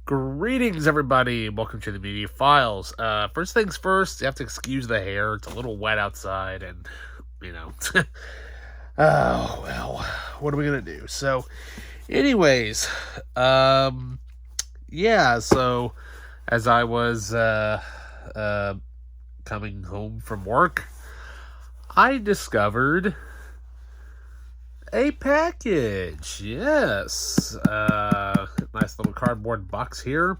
Greetings, everybody. Welcome to the Media Files. First things first, you have to excuse the hair. It's a little wet outside, and, you know. Oh, well, what are we going to do? So, anyways, yeah, so as I was coming home from work, I discovered a package. Yes. Nice little cardboard box here.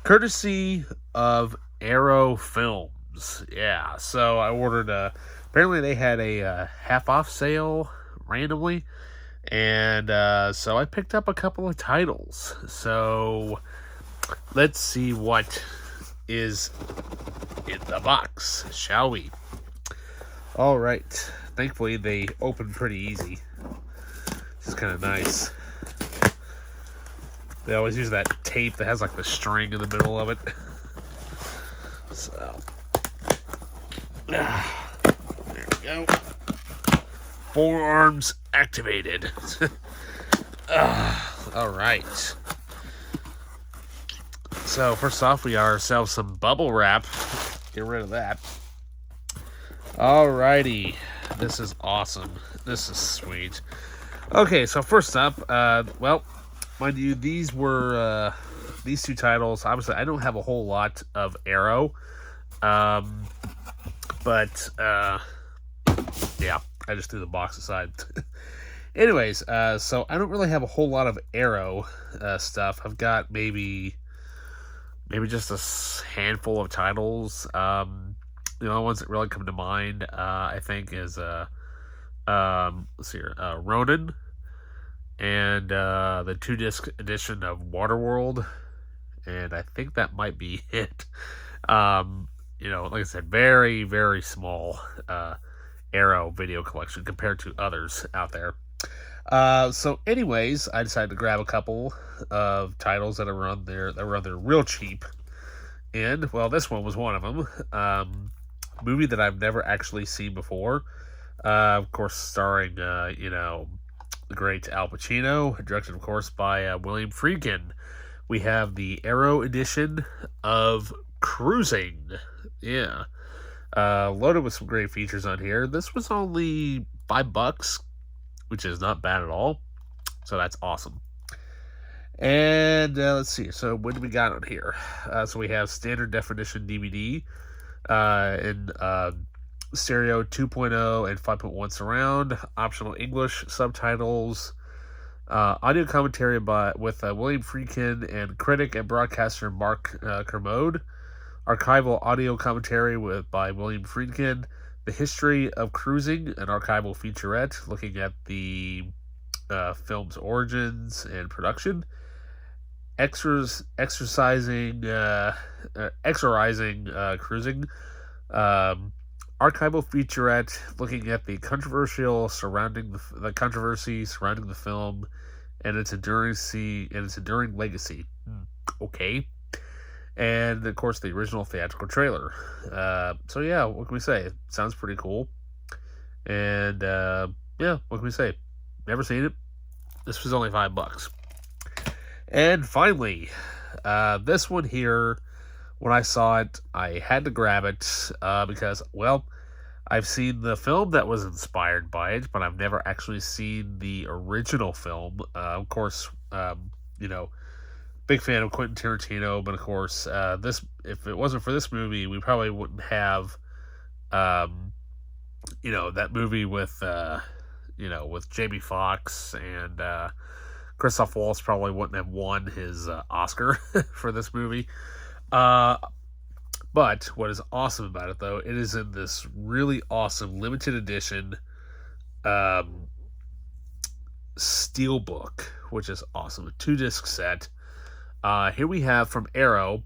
Courtesy of Arrow Films. Yeah. So I ordered apparently they had a half off sale randomly. And so I picked up a couple of titles. So let's see what is in the box, shall we? All right. Thankfully, they open pretty easy. This is kind of nice. They always use that tape that has like the string in the middle of it. So, there we go. Forearms activated. All right. So, first off, we got ourselves some bubble wrap. Get rid of that. Alrighty. This is awesome. This is sweet. Okay, so first up, well, mind you, these were, these two titles, obviously, I don't have a whole lot of Arrow, but, yeah, I just threw the box aside. Anyways, so I don't really have a whole lot of Arrow, stuff. I've got maybe just a handful of titles. The only ones that really come to mind, I think, is let's see here, Ronin, and the 2-disc edition of Waterworld, and I think that might be it. Like I said, very, very small Arrow video collection compared to others out there. So anyways, I decided to grab a couple of titles that were on there real cheap. And, well, this one was one of them. Movie that I've never actually seen before. Of course, starring, the great Al Pacino, directed, of course, by William Friedkin. We have the Arrow edition of Cruising. Yeah. Loaded with some great features on here. This was only $5, which is not bad at all. So that's awesome. And let's see. So what do we got on here? So we have standard definition DVD in stereo 2.0 and 5.1 surround, optional English subtitles, audio commentary with William Friedkin and critic and broadcaster Mark Kermode, archival audio commentary by William Friedkin, the history of cruising, an archival featurette looking at the film's origins and production, exercising cruising, archival featurette looking at the controversy surrounding the film and its enduring legacy. Okay. And of course the original theatrical trailer. So yeah, what can we say? It sounds pretty cool. And yeah, what can we say? Never seen it. This was only $5. And finally, this one here, when I saw it, I had to grab it because, well, I've seen the film that was inspired by it, but I've never actually seen the original film. Of course, big fan of Quentin Tarantino, but of course, if it wasn't for this movie, we probably wouldn't have, that movie with Jamie Foxx, and Christoph Waltz probably wouldn't have won his Oscar for this movie. But what is awesome about it, though, it is in this really awesome limited edition Steelbook, which is awesome. A 2-disc set. Here we have from Arrow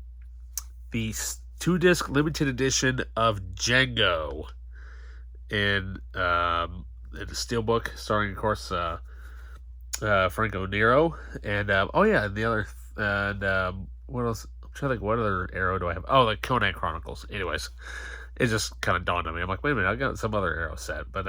the 2-disc limited edition of Django in a Steelbook, starring, of course, Franco Nero, and what else? I'm trying to think, what other Arrow do I have? Oh, the Conan Chronicles. Anyways, it just kind of dawned on me. I'm like, wait a minute, I got some other Arrow set, but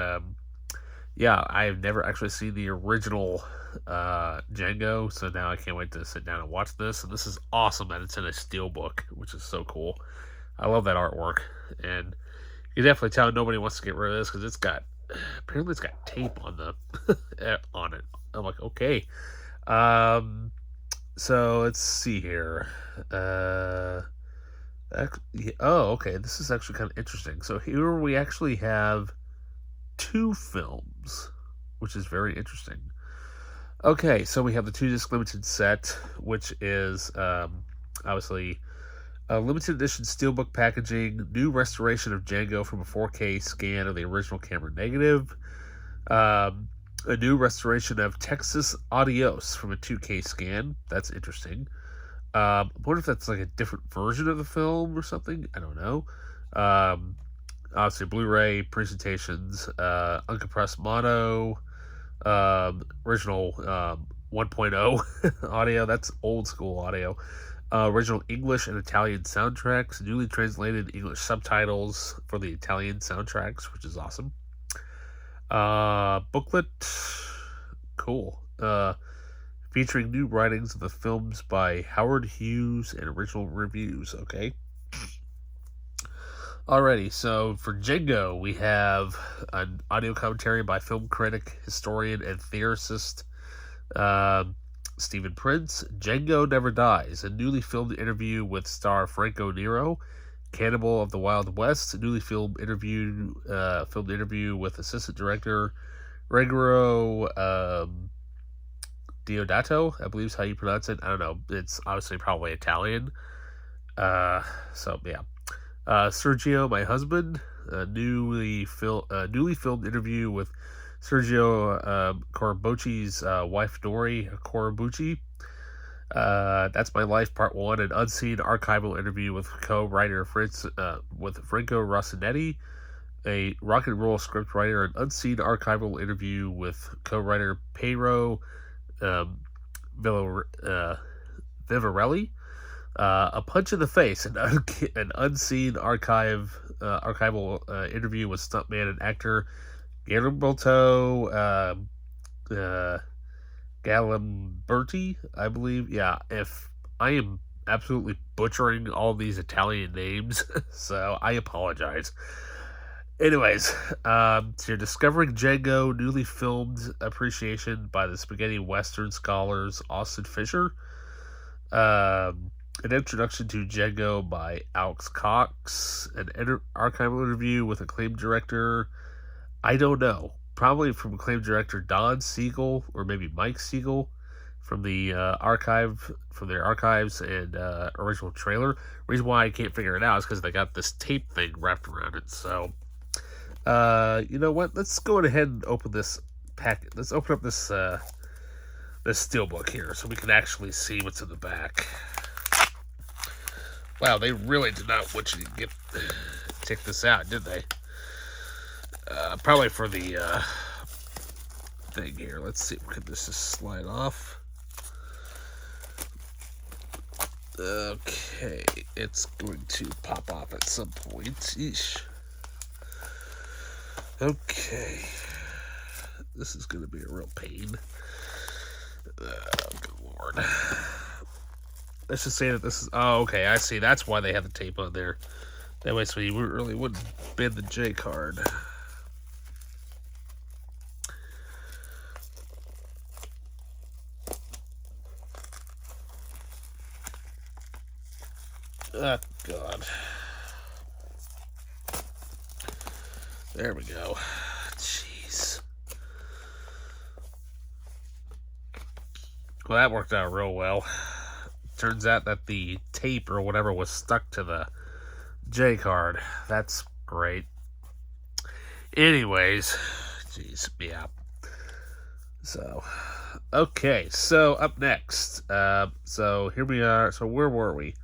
yeah, I've never actually seen the original Django, so now I can't wait to sit down and watch this. And this is awesome that it's in a steelbook, which is so cool. I love that artwork, and you can definitely tell nobody wants to get rid of this because apparently it's got tape on the on it. I'm like, okay. So let's see here. Okay, this is actually kind of interesting. So here we actually have two films, which is very interesting. Okay, so we have the 2 disc limited set, which is obviously a limited edition steelbook packaging, new restoration of Django from a 4K scan of the original camera negative, a new restoration of Texas Adios from a 2K scan. That's interesting. I wonder if that's like a different version of the film or something. I don't know. Obviously, Blu-ray presentations, uncompressed mono, original 1.0 audio. That's old school audio. Original English and Italian soundtracks, newly translated English subtitles for the Italian soundtracks, which is awesome. Booklet, cool. Featuring new writings of the films by Howard Hughes and original reviews. Okay. Alrighty, so for Django, we have an audio commentary by film critic, historian, and theorist Stephen Prince. Django Never Dies, a newly filmed interview with star Franco Nero. Cannibal of the Wild West, a newly filmed interview with assistant director Regaro Diodato, I believe is how you pronounce it. I don't know. It's obviously probably Italian. So yeah. Sergio, my husband, a newly filmed interview with Sergio Corbucci's wife Dori Corbucci. That's My Life Part 1, an unseen archival interview with co-writer with Franco Rossinetti, a rock and roll script writer, an unseen archival interview with co-writer Pedro Vivarelli. A Punch in the Face, an unseen archival interview with stuntman and actor Gilberto Galimberti, I believe. Yeah, if I am absolutely butchering all these Italian names, so I apologize. Anyways, so you're discovering Django, newly filmed appreciation by the spaghetti western scholars Austin Fisher. An introduction to Django by Alex Cox, an archival interview with acclaimed director, I don't know, probably from acclaimed director Don Siegel, or maybe Mike Siegel, from the their archives and original trailer. Reason why I can't figure it out is because they got this tape thing wrapped around it. So, you know what? Let's go ahead and open this packet. Let's open up this steelbook here so we can actually see what's in the back. Wow, they really did not want you to check this out, did they? Probably for the thing here. Let's see. Could this just slide off? Okay, it's going to pop off at some point. Eesh. Okay, this is going to be a real pain. Good lord. Let's just say that this is... Oh, okay, I see. That's why they have the tape on there. That way so you really wouldn't bend the J card. Oh, God. There we go. Jeez. Well, that worked out real well. Turns out that the tape or whatever was stuck to the J card. That's great. Anyways, jeez, yeah. So, okay, so up next. So here we are. So where were we?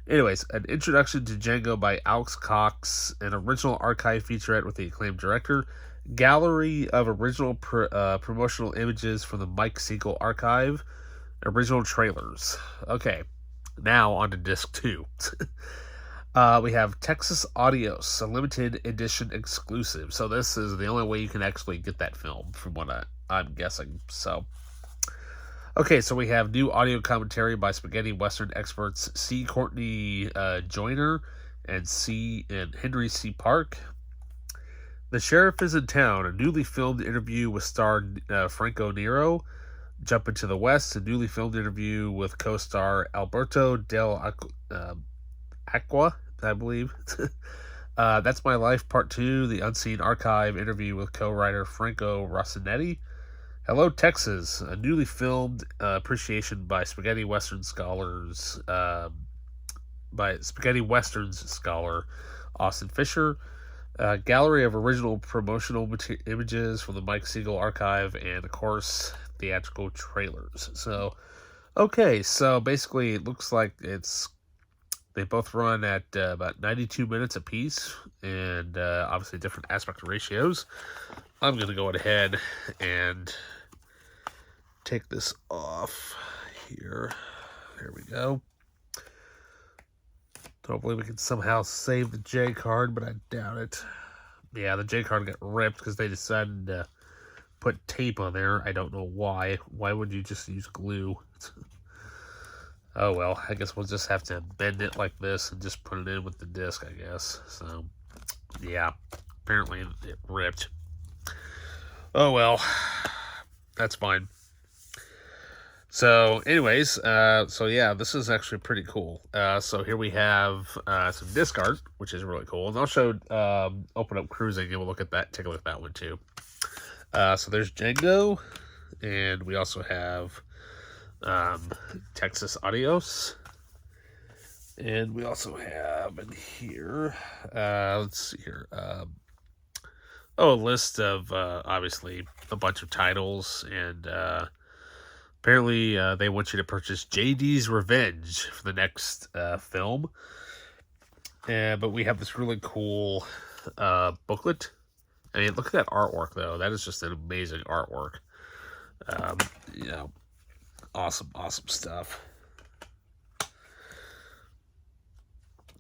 Anyways, an introduction to Django by Alex Cox, an original archive featurette with the acclaimed director, gallery of original promotional images from the Mike Siegel archive, original trailers. Okay, now on to disc 2. We have Texas Adios, a limited edition exclusive. So this is the only way you can actually get that film, from what I'm guessing. So, okay, so we have new audio commentary by spaghetti western experts C. Courtney Joyner and Henry C. Park. The Sheriff is in Town, a newly filmed interview with star Franco Nero. Jump into the West, a newly filmed interview with co-star Alberto Del Aqua, I believe. That's My Life Part 2, the Unseen Archive interview with co-writer Franco Rossanetti. Hello, Texas, a newly filmed appreciation by Spaghetti Westerns scholar Austin Fisher. Gallery of original promotional images from the Mike Siegel archive, and of course theatrical trailers. So, okay, so basically it looks like they both run at about 92 minutes apiece, and obviously different aspect ratios. I'm going to go ahead and take this off here. There we go. Hopefully we can somehow save the J card, but I doubt it. Yeah, the J card got ripped because they decided to put tape on there. I don't know why. Why would you just use glue? Oh well, I guess we'll just have to bend it like this and just put it in with the disc, I guess. So, yeah, apparently it ripped. Oh well, that's fine. So, anyways, so yeah, this is actually pretty cool. So here we have some disc art, which is really cool. And I'll show Open Up Cruising, and we'll look at that, take a look at that one too. So there's Django, and we also have Texas Adios. And we also have in here, let's see here, a list of, obviously, a bunch of titles, and apparently, they want you to purchase JD's Revenge for the next film. But we have this really cool booklet. I mean, look at that artwork, though. That is just an amazing artwork. You know, awesome stuff.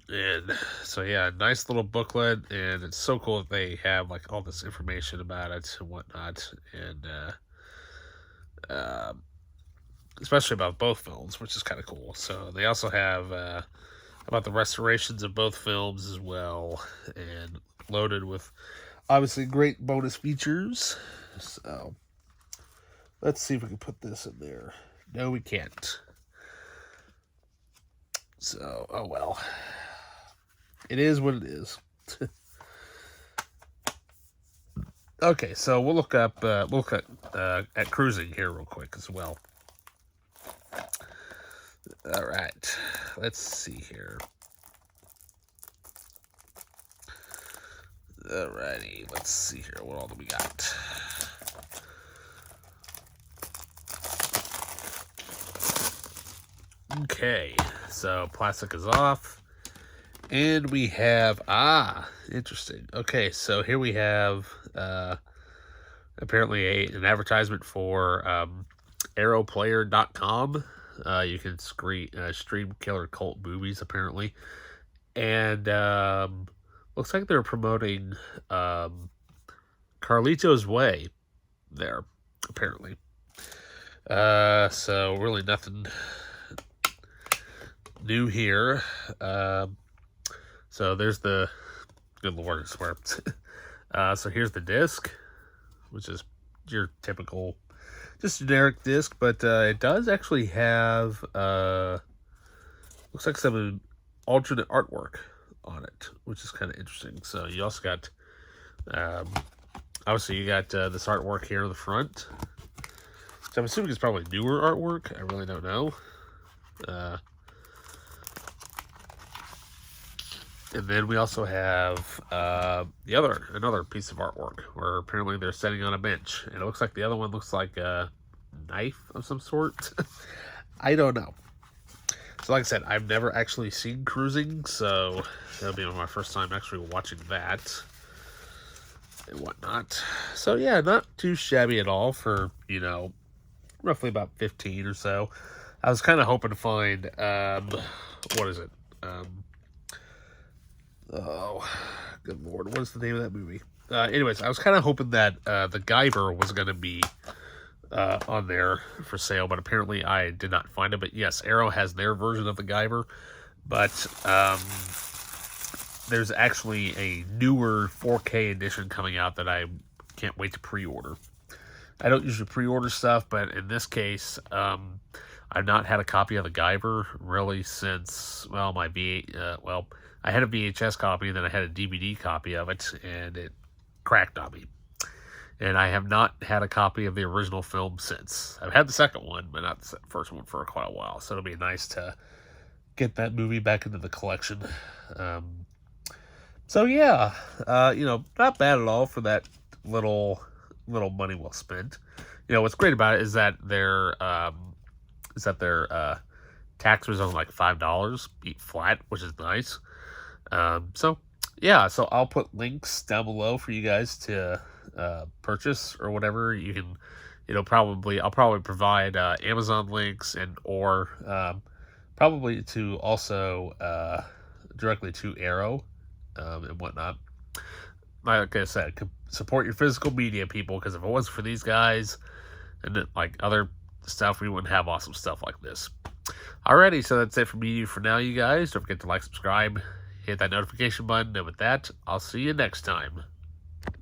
And so, yeah, nice little booklet. And it's so cool that they have, like, all this information about it and whatnot. And, especially about both films, which is kind of cool. So they also have about the restorations of both films as well, and loaded with obviously great bonus features. So let's see if we can put this in there. No, we can't. So, oh well. It is what it is. Okay, so we'll look at cruising here real quick as well. All right, let's see here. Alrighty, let's see here. What all do we got? Okay, so plastic is off. And we have, interesting. Okay, so here we have apparently an advertisement for aeroplayer.com. You can stream killer cult movies, apparently. And looks like they're promoting Carlito's Way there, apparently. So really nothing new here. So there's the, good lord, I swear. So here's the disc, which is your typical, just generic disc, but it does actually have, looks like some alternate artwork on it, which is kind of interesting. So you also got, obviously you got this artwork here in the front, which I'm assuming is probably newer artwork. I really don't know. And then we also have another piece of artwork where apparently they're sitting on a bench. And it looks like the other one looks like a knife of some sort. I don't know. So like I said, I've never actually seen Cruising, so that'll be my first time actually watching that and whatnot. So yeah, not too shabby at all for, roughly about 15 or so. I was kind of hoping to find, what is it? Oh, good lord, what is the name of that movie? Anyways, I was kind of hoping that the Guyver was going to be on there for sale, but apparently I did not find it. But yes, Arrow has their version of the Guyver, but there's actually a newer 4K edition coming out that I can't wait to pre-order. I don't usually pre-order stuff, but in this case, I've not had a copy of the Guyver really since, well, I had a VHS copy, and then I had a DVD copy of it, and it cracked on me. And I have not had a copy of the original film since. I've had the second one, but not the first one for quite a while. So it'll be nice to get that movie back into the collection. So yeah, not bad at all for that little money well spent. What's great about it is that their tax was only like $5 flat, which is nice. So yeah, so I'll put links down below for you guys to purchase or whatever. You can, I'll probably provide Amazon links or probably to also directly to Arrow and whatnot. Like I said, support your physical media, people, because if it wasn't for these guys and like other stuff, we wouldn't have awesome stuff like this. Alrighty, so that's it for me for now, you guys. Don't forget to like, subscribe, hit that notification button, and with that, I'll see you next time.